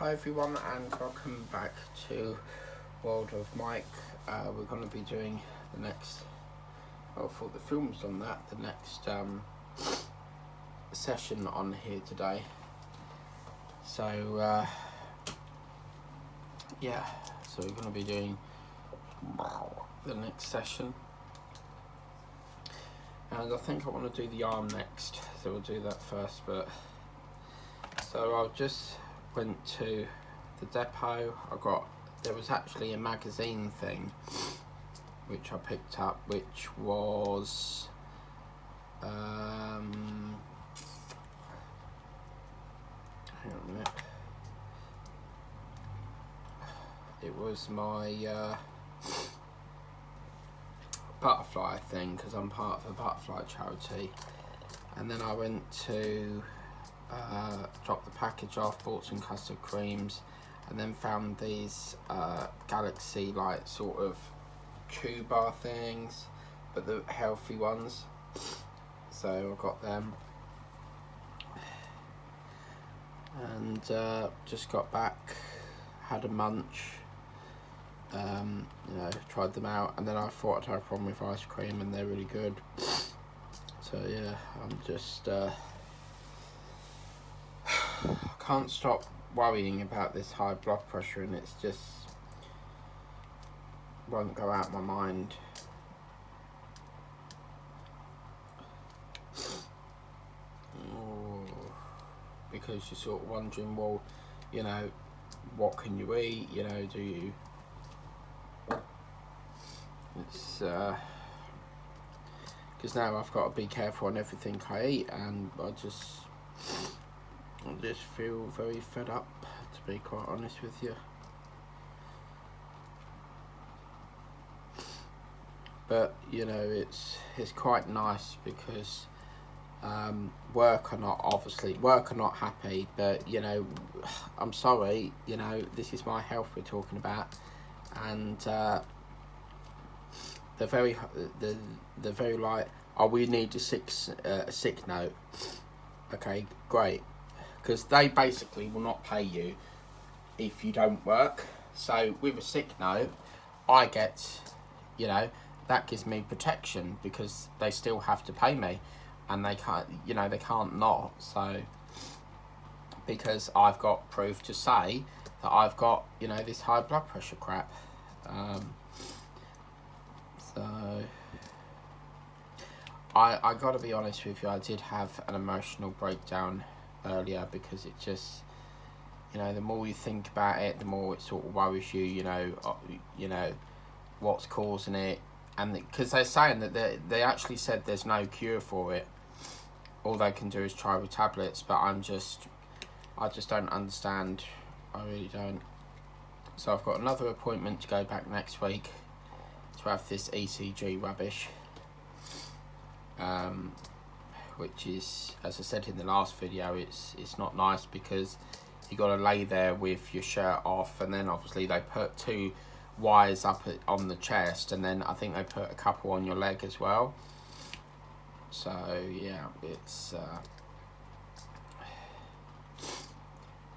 Hi everyone and welcome back to World of Mike. We're going to be doing the next, for the films on that, the next session on here today. So so we're going to be doing the next session. And I think I want to do the arm next, so we'll do that first. But so I just went to the depot. There was actually a magazine thing which I picked up, which was hang on a minute. It was my butterfly thing, because I'm part of a butterfly charity. And then I went to drop the package off, bought some custard creams, and then found these Galaxy like sort of chew bar things, but the healthy ones. So I got them, and just got back, had a munch, tried them out, and then I thought I'd have a problem with ice cream, and they're really good. So yeah, I'm just can't stop worrying about this high blood pressure, and it's just won't go out my mind. Because you're sort of wondering, well, what can you eat? Do you? It's because now I've got to be careful on everything I eat, and I just feel very fed up, to be quite honest with you. But it's quite nice because work are not happy, but I'm sorry, this is my health we're talking about, and they're very like, oh, we need a sick note. Okay, great, because they basically will not pay you if you don't work. So with a sick note, I get, that gives me protection, because they still have to pay me, and they can't not. So because I've got proof to say that I've got this high blood pressure crap. So I got to be honest with you, I did have an emotional breakdown earlier, because it just, the more you think about it, the more it sort of worries you, what's causing it. And because they're saying that they actually said there's no cure for it, all they can do is try with tablets, but I just don't understand. I really don't. So I've got another appointment to go back next week to have this ECG rubbish, which is, as I said in the last video, it's not nice, because you got to lay there with your shirt off, and then obviously they put 2 wires up on the chest, and then I think they put a couple on your leg as well. So yeah, it's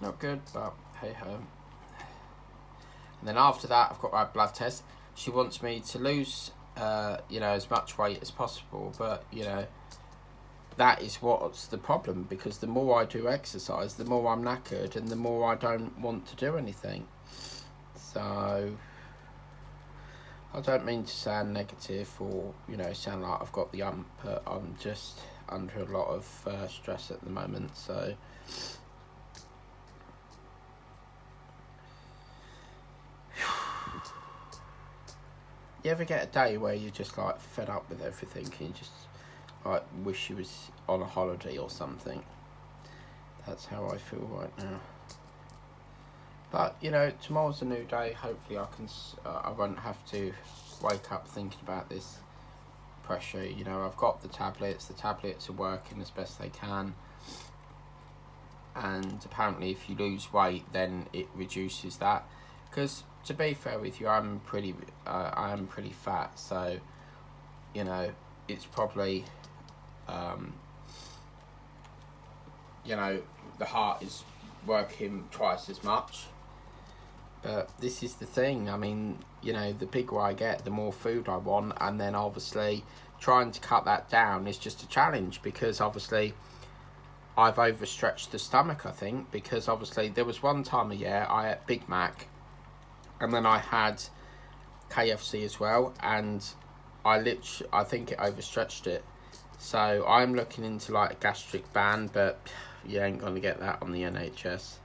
not good, but hey ho. And then after that, I've got my blood test. She wants me to lose as much weight as possible, but that is what's the problem, because the more I do exercise, the more I'm knackered, and the more I don't want to do anything. So I don't mean to sound negative or sound like I've got the but I'm just under a lot of stress at the moment. So you ever get a day where you're just like fed up with everything, and you just like wish you was on a holiday or something? That's how I feel right now. But tomorrow's a new day. Hopefully I won't have to wake up thinking about this pressure. I've got the tablets are working as best they can, and apparently if you lose weight, then it reduces that. Because to be fair with you, I am pretty fat, so it's probably the heart is working twice as much. But this is the thing, I mean, you know, the bigger I get, the more food I want, and then obviously trying to cut that down is just a challenge, because obviously I've overstretched the stomach, I think, because obviously there was one time a year I ate Big Mac, and then I had KFC as well, and I think it overstretched it. So I'm looking into like a gastric ban, but you ain't going to get that on the NHS,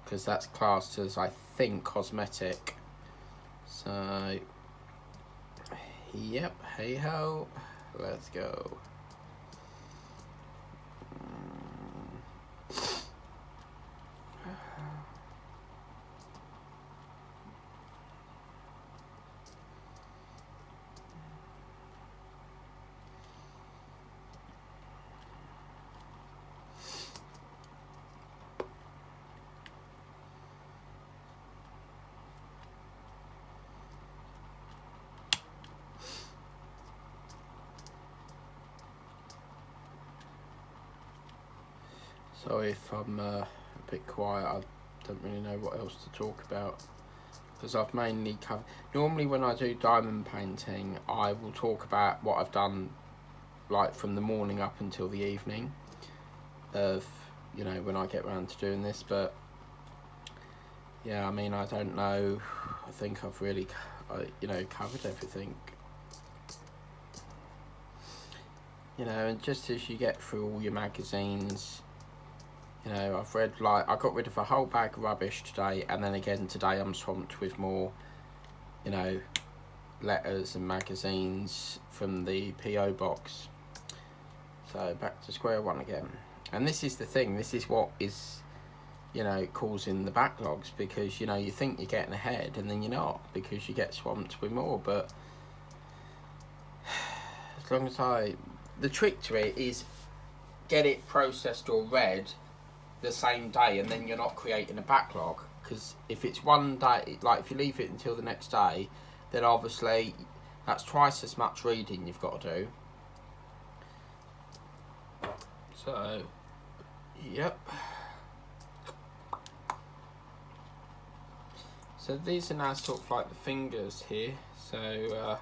because that's classed as, I think, cosmetic. So, yep, hey ho, let's go. Sorry if I'm a bit quiet, I don't really know what else to talk about, because I've mainly covered... Normally when I do diamond painting, I will talk about what I've done, like from the morning up until the evening of, you know, when I get around to doing this. But yeah, I mean, I don't know, I think I've really, you know, covered everything. You know, and just as you get through all your magazines, you know, I've read, like, I got rid of a whole bag of rubbish today, and then again today I'm swamped with more, you know, letters and magazines from the PO box. So back to square one again. And this is the thing, this is what is, you know, causing the backlogs, because, you know, you think you're getting ahead and then you're not, because you get swamped with more. But as long as the trick to it is get it processed or read the same day, and then you're not creating a backlog. Because if it's one day, like if you leave it until the next day, then obviously that's twice as much reading you've got to do. So, yep. So these are now sort of like the fingers here. So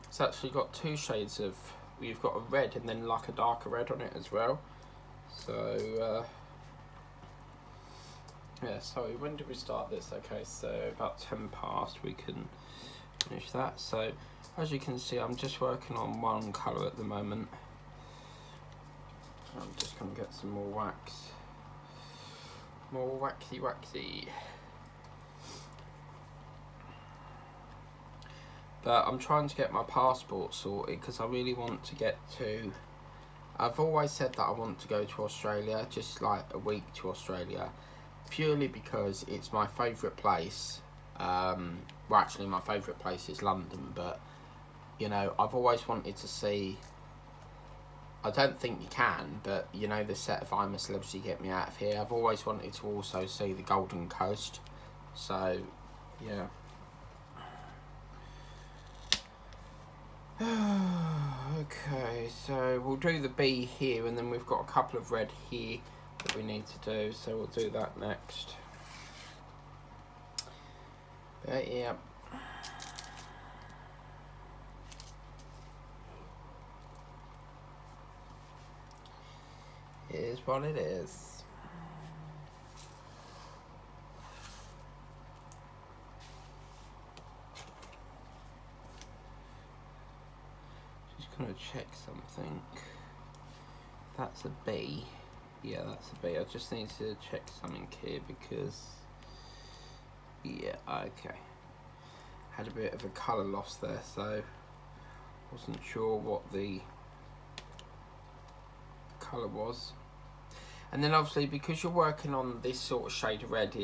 it's actually got two shades of, you've got a red and then like a darker red on it as well. So yeah, sorry, when did we start this? Okay, so about 10 past we can finish that. So as you can see, I'm just working on one colour at the moment. I'm just going to get some more wax. More waxy. But I'm trying to get my passport sorted, because I really want to get to... I've always said that I want to go to Australia, just like a week to Australia, purely because it's my favourite place. Well, actually my favourite place is London, but, you know, I've always wanted to see... I don't think you can, but, you know, the set of I'm a Celebrity, Get Me Out of Here. I've always wanted to also see the Golden Coast. So, yeah. Okay, so we'll do the B here, and then we've got a couple of red here that we need to do, so we'll do that next. But yeah. It is what it is. Just gonna check something. That's a B. Yeah, that's a B. I just need to check something here because... Yeah, okay. Had a bit of a colour loss there, so wasn't sure what the colour was. And then obviously, because you're working on this sort of shade of red,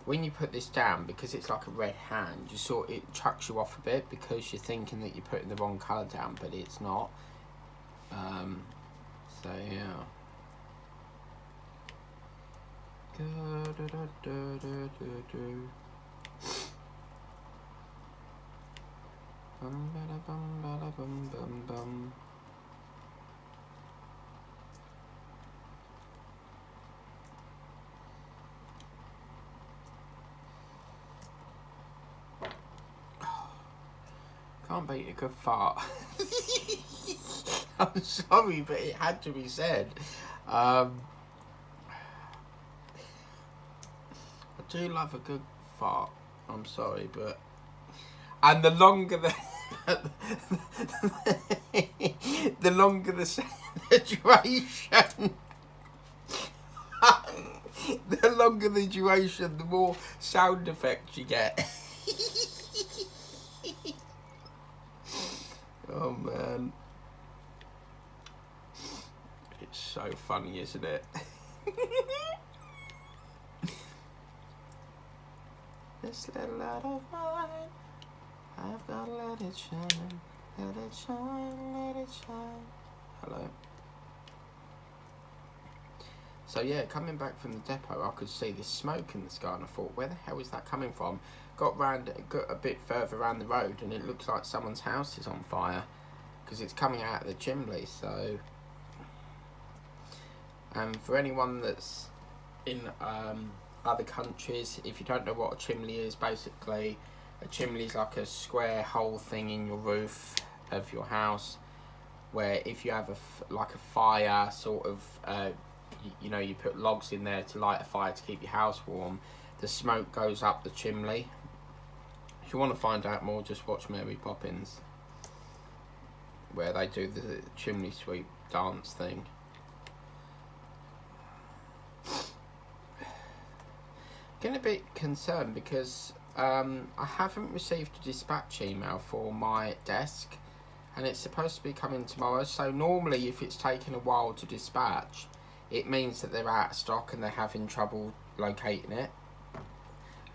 when you put this down, because it's like a red hand, it chucks you off a bit, because you're thinking that you're putting the wrong colour down, but it's not. So yeah. Can't beat a good fart. I'm sorry, but it had to be said. I do love a good fart. I'm sorry, but... And the longer the... the longer the duration... the longer the duration, the more sound effects you get. Oh, man. It's so funny, isn't it? This little light of mine, I've got to let it shine, let it shine, let it shine. Hello. So yeah, coming back from the depot, I could see this smoke in the sky, and I thought, where the hell is that coming from? Got a bit further around the road, and it looks like someone's house is on fire, because it's coming out of the chimney. So, and for anyone that's in other countries, if you don't know what a chimney is, basically a chimney is like a square hole thing in your roof of your house, where if you have like a fire, sort of, you know, you put logs in there to light a fire to keep your house warm, the smoke goes up the chimney. If you want to find out more, just watch Mary Poppins, where they do the chimney sweep dance thing. Getting a bit concerned because I haven't received a dispatch email for my desk, and it's supposed to be coming tomorrow. So normally, if it's taken a while to dispatch, it means that they're out of stock and they're having trouble locating it.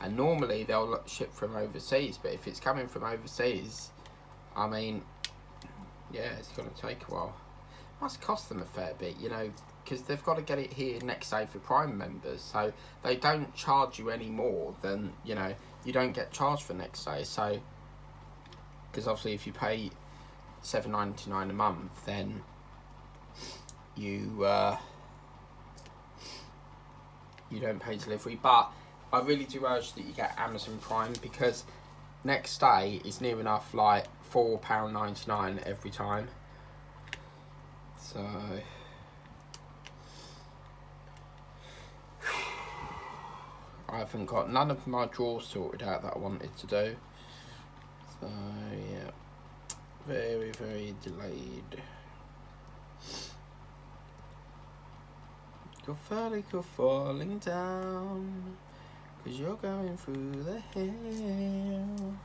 And normally they'll ship from overseas, but if it's coming from overseas, I mean, yeah, it's going to take a while. Must cost them a fair bit, you know, because they've got to get it here next day for Prime members, so they don't charge you any more than, you know, you don't get charged for next day. So, because obviously if you pay $7.99 a month, then you don't pay delivery. But I really do urge that you get Amazon Prime, because next day is near enough like £4.99 every time. So I haven't got none of my drawers sorted out that I wanted to do. So yeah, very, very delayed. You're falling down, 'cause you're going through the hell.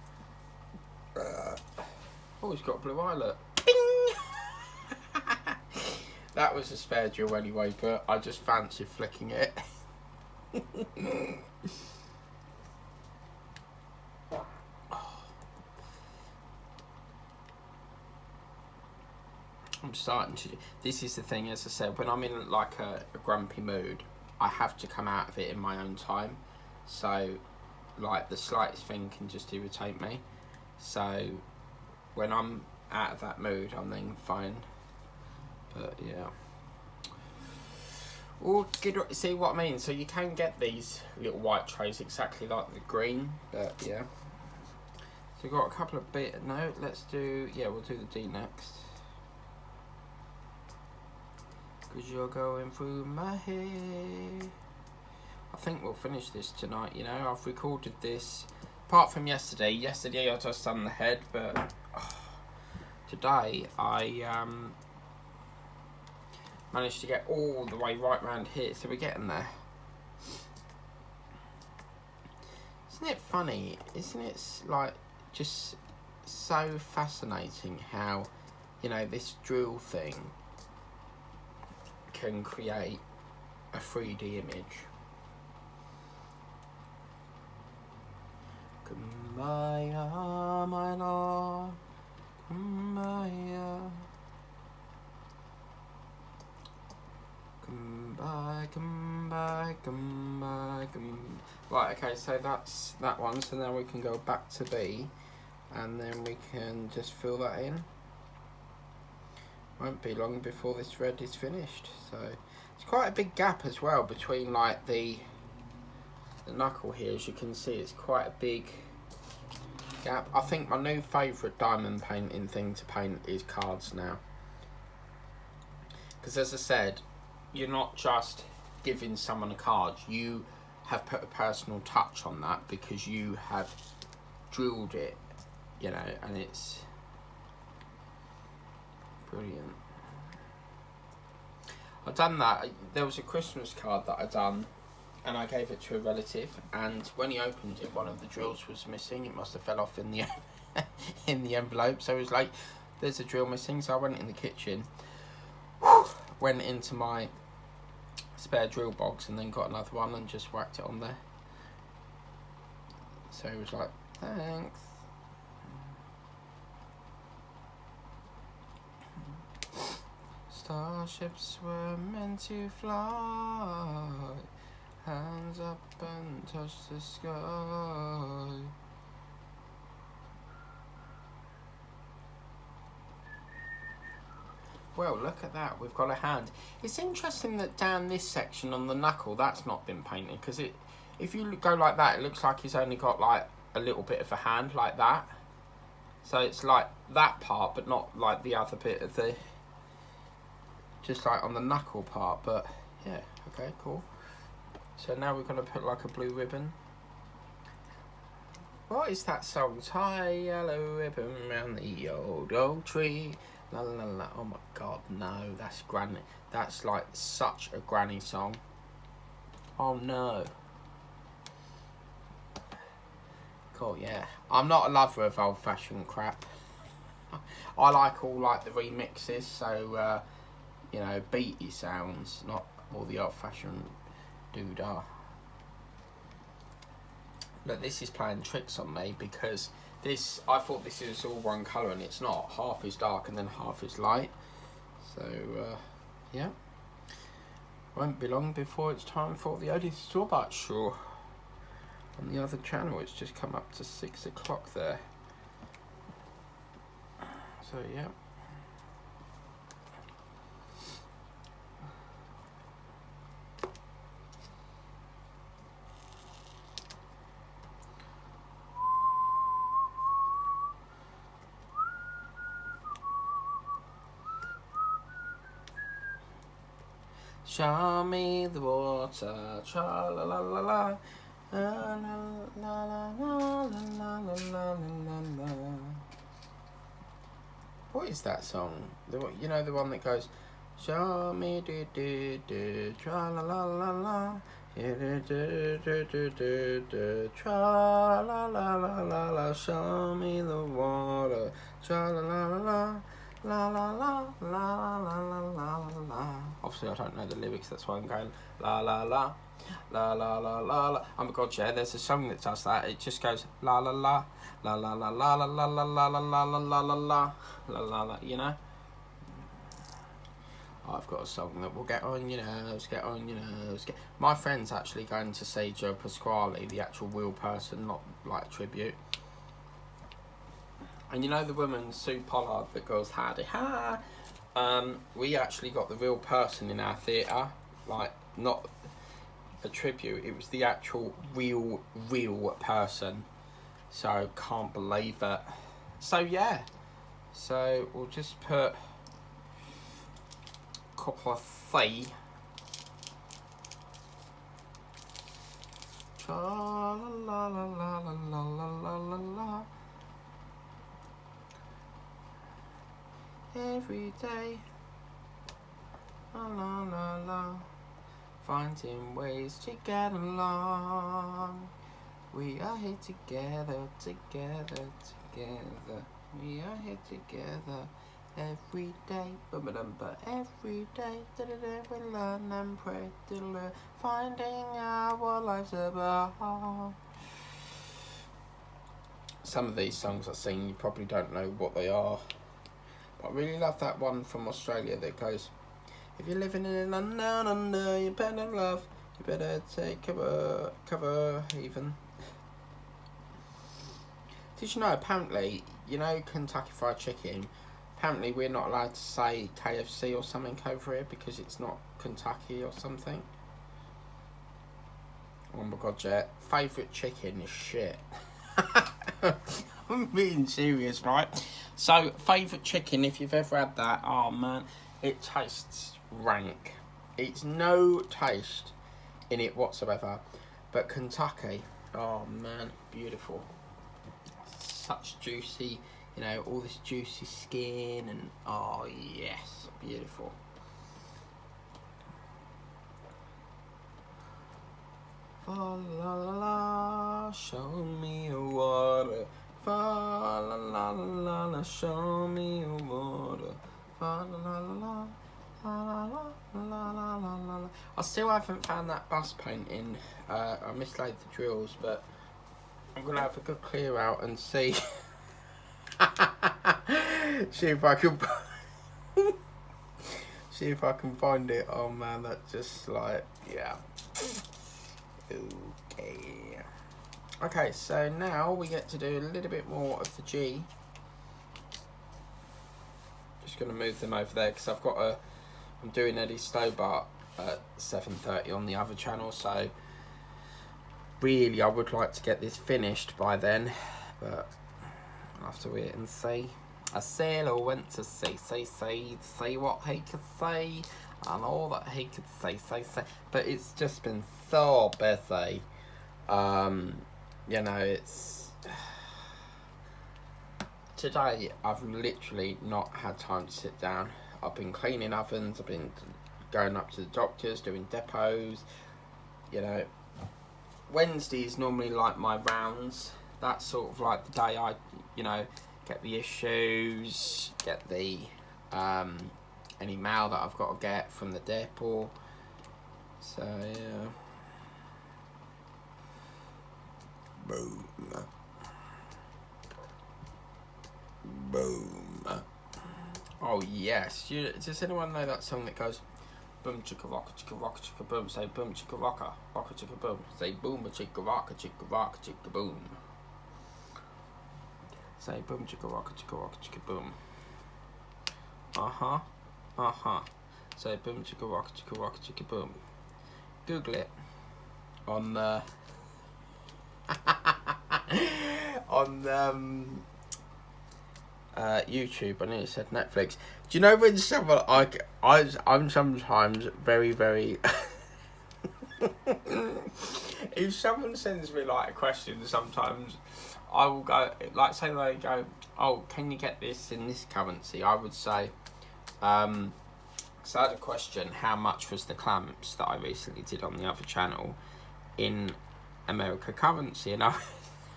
Oh, he's got a blue eyelet. That was a spare jewel anyway, but I just fancy flicking it. I'm starting to... This is the thing, as I said, when I'm in like a grumpy mood, I have to come out of it in my own time. So, like, the slightest thing can just irritate me. So, when I'm out of that mood, I'm then fine. But, yeah. Or, see what I mean? So, you can get these little white trays exactly like the green, but, yeah. So, we've got a couple of bit... No, let's do... Yeah, we'll do the D next. 'Cause you're going through my head. I think we'll finish this tonight, you know. I've recorded this, apart from yesterday. Yesterday I just done the head, but today I managed to get all the way right round here, so we're getting there. Isn't it funny? Isn't it like just so fascinating how, you know, this drill thing can create a 3D image. Kumbaya, my lord, kumbaya, kumbaya, kumbaya, kumbaya, kumbaya. Right, okay, so that's that one. So now we can go back to B, and then we can just fill that in. Won't be long before this red is finished. So it's quite a big gap as well between like the knuckle here. As you can see, it's quite a big Yeah, I think my new favourite diamond painting thing to paint is cards now. Because as I said, you're not just giving someone a card, you have put a personal touch on that because you have drilled it, you know, and it's brilliant. I've done that. There was a Christmas card that I done and I gave it to a relative, and when he opened it, one of the drills was missing. It must have fell off in the in the envelope, so it was like, there's a drill missing. So I went in the kitchen, went into my spare drill box and then got another one and just whacked it on there. So he was like, thanks. Starships were meant to fly, hands up and touch the sky. Well, look at that, we've got a hand. It's interesting that down this section on the knuckle, that's not been painted, because if you go like that, it looks like he's only got like a little bit of a hand like that. So it's like that part, but not like the other bit of the, just like on the knuckle part. But yeah, okay, cool. So now we're going to put like a blue ribbon. What is that song? Tie a yellow ribbon round the old oak tree. La la la. Oh my god, no, that's granny. That's like such a granny song. Oh no. Cool, yeah. I'm not a lover of old fashioned crap. I like all like the remixes, so you know, beaty sounds, not all the old fashioned doodah. But this is playing tricks on me because this, I thought this is all one colour and it's not. Half is dark and then half is light. So, yeah. Won't be long before it's time for the Odie Strawbite Show. On the other channel, it's just come up to 6 o'clock there. So, yeah. Show me the water, tra la la la la, la la la la la la la la la. What is that song? You know, the one that goes, show me do do do, tra la la la la, do do do do do do, tra la la la la la. Show me the water, tra la la la la. La la la la la la la la. Obviously I don't know the lyrics, that's why I'm going la la la la la la la la. Oh my god, yeah, there's a song that does that. It just goes la la la la la la la la la la la la la la la la la la la, you know? I've got a song that will get on your nerves, get on your nerves. My friend's actually going to see Joe Pasquale, the actual real person, not like tribute. And you know the woman, Sue Pollard, that goes, howdy ha? We actually got the real person in our theatre. Like, not a tribute, it was the actual real person. So, can't believe it. So, yeah. So, we'll just put a couple of thee. Tra la la la la la la la la. Every day, la la la la, finding ways to get along. We are here together, together, together. We are here together every day, but every day, we learn and pray, finding our lives above. Some of these songs I sing, you probably don't know what they are. I really love that one from Australia that goes, if you're living in London under, you better love, you better take cover even. Did you know, apparently, you know Kentucky Fried Chicken, apparently we're not allowed to say KFC or something over here because it's not Kentucky or something. Oh my god, yeah, favourite chicken is shit. I'm being serious, right? So, favourite chicken, if you've ever had that, oh man, it tastes rank. It's no taste in it whatsoever. But Kentucky, oh man, beautiful. Such juicy, you know, all this juicy skin, and oh yes, beautiful. Fa la la la, show me a water. Fa la la la la, show me a water. Fa la la la la, la la la la la. I still haven't found that bus painting. I mislaid the drills, but I'm gonna have a good clear out and see. See if I can. See if I can find it. Oh man, that's just like, yeah. Okay. Okay, so now we get to do a little bit more of the G. Just gonna move them over there because I'm doing Eddie Stobart at 7:30 on the other channel, so really I would like to get this finished by then, but I'll have to wait and see. A sailor went to sea, say what he could say, and all that he could say. But it's just been so busy. You know, it's... Today, I've literally not had time to sit down. I've been cleaning ovens, I've been going up to the doctors, doing depots, you know. Wednesday is normally like my rounds. That's sort of like the day I, you know, get the issues, get the any mail that I've got to get from the depot. So yeah. Boom. Boom. Oh yes. Does anyone know that song that goes boom chicka rocka boom? Say boom chicka rocka chicka boom. Say boom chicka rocka chicka boom. Say boom chicka rocka boom. Say boom chicka rocka boom. Google it on the on YouTube. I know it said Netflix. Do you know when someone I'm sometimes very if someone sends me like a question, sometimes I will go, like, say they go, oh, can you get this in this currency? I would say, so I had a question, how much was the clamps that I recently did on the other channel in America currency? And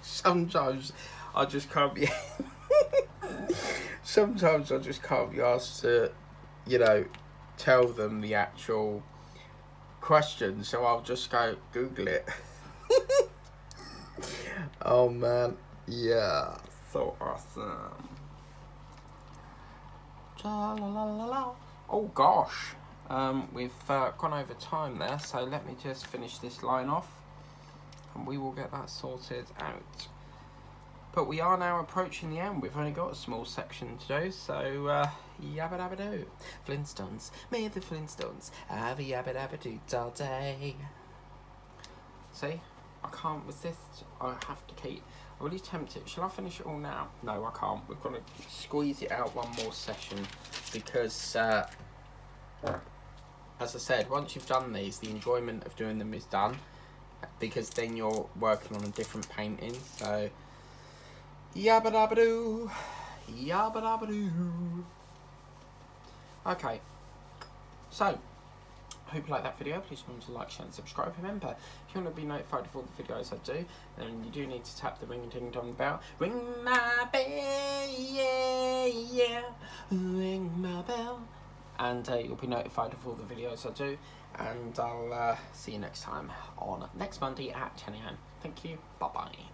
sometimes I just can't be sometimes I just can't be asked to, you know, tell them the actual question, so I'll just go Google it. Oh man, yeah, so awesome. Oh gosh, we've gone over time there, so let me just finish this line off and we will get that sorted out. But we are now approaching the end. We've only got a small section to do, so yabba dabba doo. Flintstones, may the Flintstones have a yabba dabba doo all day. See, I can't resist. I have to keep. I'm really tempted. Shall I finish it all now? No, I can't. We've got to squeeze it out one more session because, as I said, once you've done these, the enjoyment of doing them is done because then you're working on a different painting. So. Yabba dabba doo, yabba dabba doo. Okay, so I hope you like that video. Please remember to like, share and subscribe. Remember, if you want to be notified of all the videos I do, then you do need to tap the ring and ding dong bell. Ring my bell, yeah, yeah, ring my bell. And you'll be notified of all the videos I do. And I'll see you next time on next Monday at 10 AM. Thank you, bye bye.